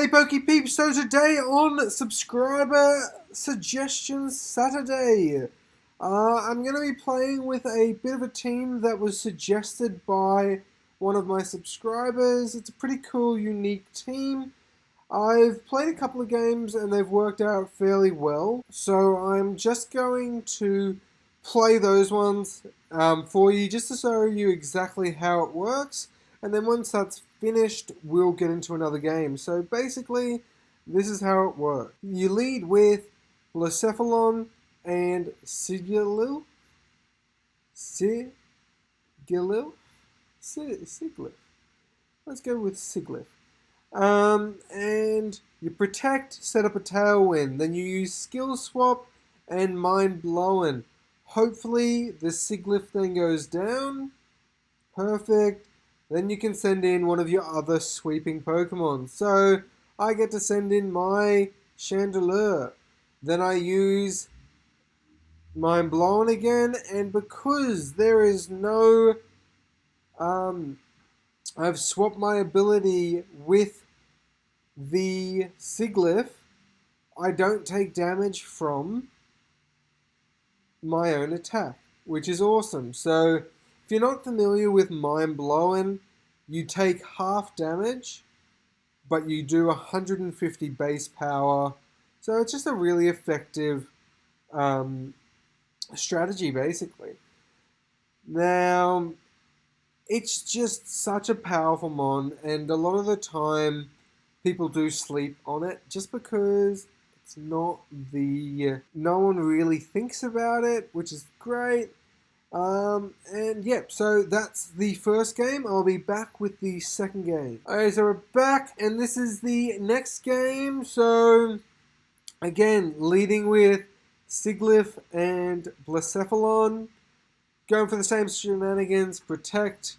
Hey Pokè Peeps, so today on Subscriber Suggestions Saturday, I'm going to be playing with a bit of a team that was suggested by one of my subscribers. It's a pretty cool, unique team. I've played a couple of games and they've worked out fairly well, so I'm just going to play those ones for you just to show you exactly how it works. And then once that's finished, we'll get into another game. So basically, this is how it works. You lead with Blacephalon and Sigilil. Sigilil? Siglif. Let's go with Siglif. And you protect, set up a Tailwind. Then you use Skill Swap and Mind Blowin'. Hopefully, the Siglif then goes down. Perfect. Then you can send in one of your other sweeping Pokemon. So I get to send in my Chandelure. Then I use Mind Blown again, and because there is no, I've swapped my ability with the Siglif, I don't take damage from my own attack, which is awesome. So if you're not familiar with Mind Blowin', you take half damage, but you do 150 base power. So it's just a really effective strategy, basically. Now, it's just such a powerful mon, and a lot of the time, people do sleep on it just because it's not no one really thinks about it, which is great. And yep, so that's the first game. I'll be back with the second game. Alright, so we're back, and this is the next game. So, again, leading with Siglif and Blacephalon. Going for the same shenanigans, protect,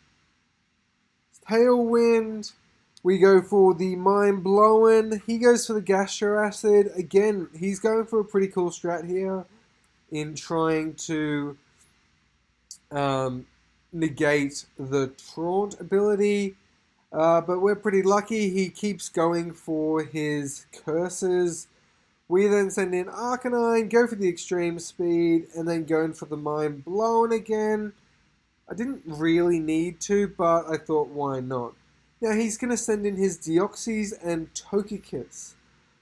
Tailwind. We go for the Mind Blowin'. He goes for the Gastro Acid. Again, he's going for a pretty cool strat here in trying to negate the Taunt ability, but we're pretty lucky. He keeps going for his curses. We then send in Arcanine, go for the extreme speed, and then going for the Mind Blown again. I didn't really need to, but I thought, why not? Now he's going to send in his Deoxys and Togekiss.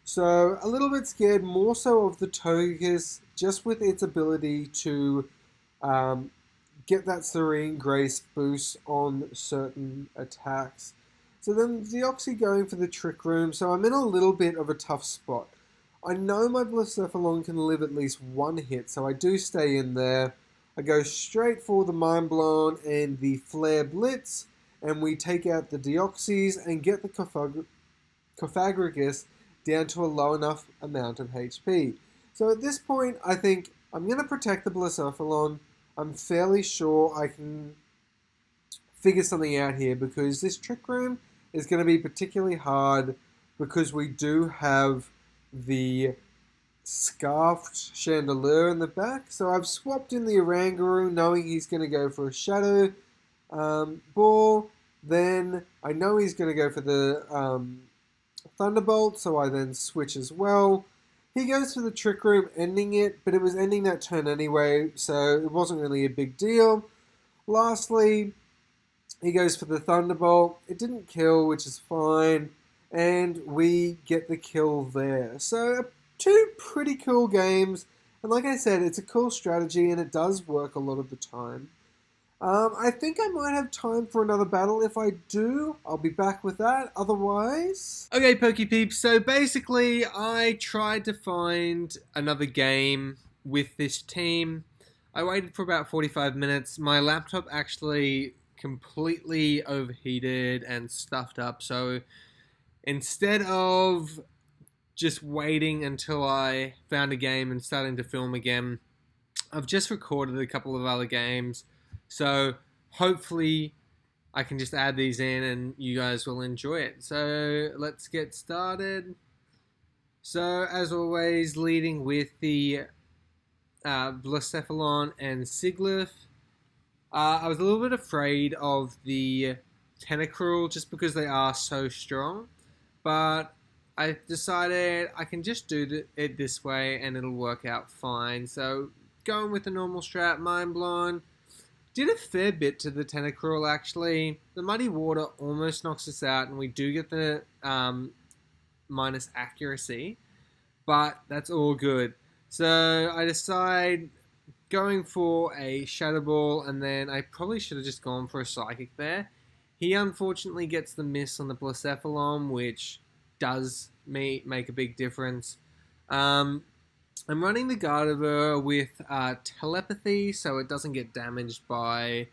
So a little bit scared, more so of the Togekiss, just with its ability to get that Serene Grace boost on certain attacks. So then Deoxys going for the Trick Room, so I'm in a little bit of a tough spot. I know my Blacephalon can live at least one hit, so I do stay in there. I go straight for the Mind Blown and the Flare Blitz, and we take out the Deoxys and get the Cofagrigus down to a low enough amount of HP. So at this point, I think I'm going to protect the Blacephalon. I'm fairly sure I can figure something out here because this Trick Room is going to be particularly hard because we do have the Scarfed Chandelure in the back. So I've swapped in the Oranguru knowing he's going to go for a Shadow Ball. Then I know he's going to go for the Thunderbolt, so I then switch as well. He goes for the Trick Room, ending it, but it was ending that turn anyway, so it wasn't really a big deal. Lastly, he goes for the Thunderbolt. It didn't kill, which is fine, and we get the kill there. So, two pretty cool games, and like I said, it's a cool strategy, and it does work a lot of the time. I think I might have time for another battle. If I do, I'll be back with that. Otherwise... Okay, Pokè Peeps, so basically I tried to find another game with this team. I waited for about 45 minutes. My laptop actually completely overheated and stuffed up, so instead of just waiting until I found a game and starting to film again, I've just recorded a couple of other games. So hopefully I can just add these in and you guys will enjoy it. So let's get started. So as always, leading with the Blacephalon and Siglif. I was a little bit afraid of the Tentacruel just because they are so strong. But I decided I can just do it this way and it'll work out fine. So going with the normal strat, mind blown. Did a fair bit to the Tentacruel actually. The Muddy Water almost knocks us out and we do get the minus accuracy, but that's all good. So I decide going for a Shadow Ball, and then I probably should have just gone for a Psychic there. He unfortunately gets the miss on the Blacephalon, which does make a big difference. I'm running the Gardevoir with Telepathy, so it doesn't get damaged by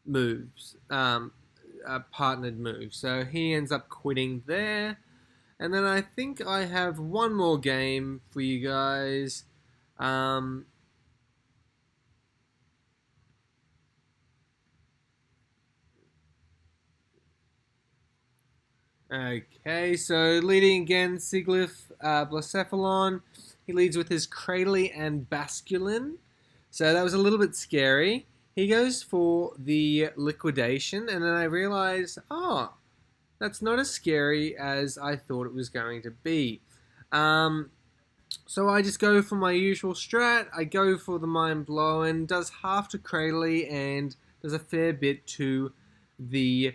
moves, partnered moves. So he ends up quitting there. And then I think I have one more game for you guys. Okay, so leading again, Sigilyph, Blacephalon. He leads with his Cradily and Basculin. So that was a little bit scary. He goes for the Liquidation, and then I realize, oh, that's not as scary as I thought it was going to be. So I just go for my usual strat. I go for the Mind Blowing, does half to Cradily, and does a fair bit to the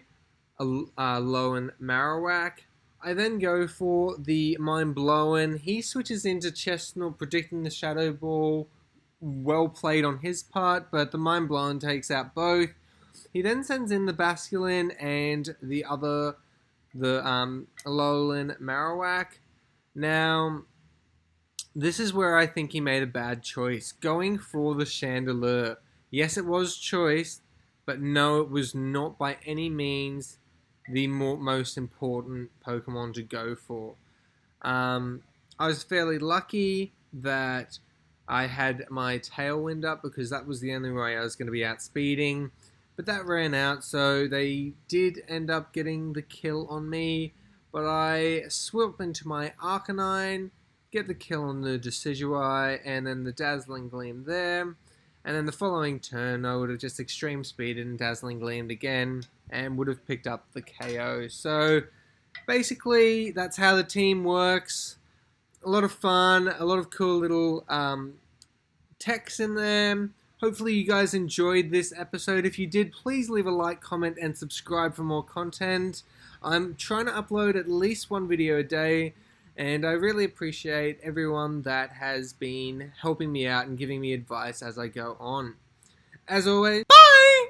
Lowen Marowak. I then go for the Mind Blowing. He switches into Chestnut, predicting the Shadow Ball. Well played on his part, but the Mind Blowing takes out both. He then sends in the Basculin and the Alolan Marowak. Now, this is where I think he made a bad choice. Going for the Chandelure. Yes, it was choice, but no, it was not by any means the most important Pokemon to go for. I was fairly lucky that I had my Tailwind up because that was the only way I was going to be outspeeding. But that ran out, so they did end up getting the kill on me. But I swoop into my Arcanine, get the kill on the Decidueye, and then the Dazzling Gleam there. And then the following turn, I would have just Extreme Speeded and Dazzling Gleamed again, and would have picked up the KO. So basically, that's how the team works. A lot of fun, a lot of cool little techs in there. Hopefully you guys enjoyed this episode. If you did, please leave a like, comment, and subscribe for more content. I'm trying to upload at least one video a day, and I really appreciate everyone that has been helping me out and giving me advice as I go on. As always, bye!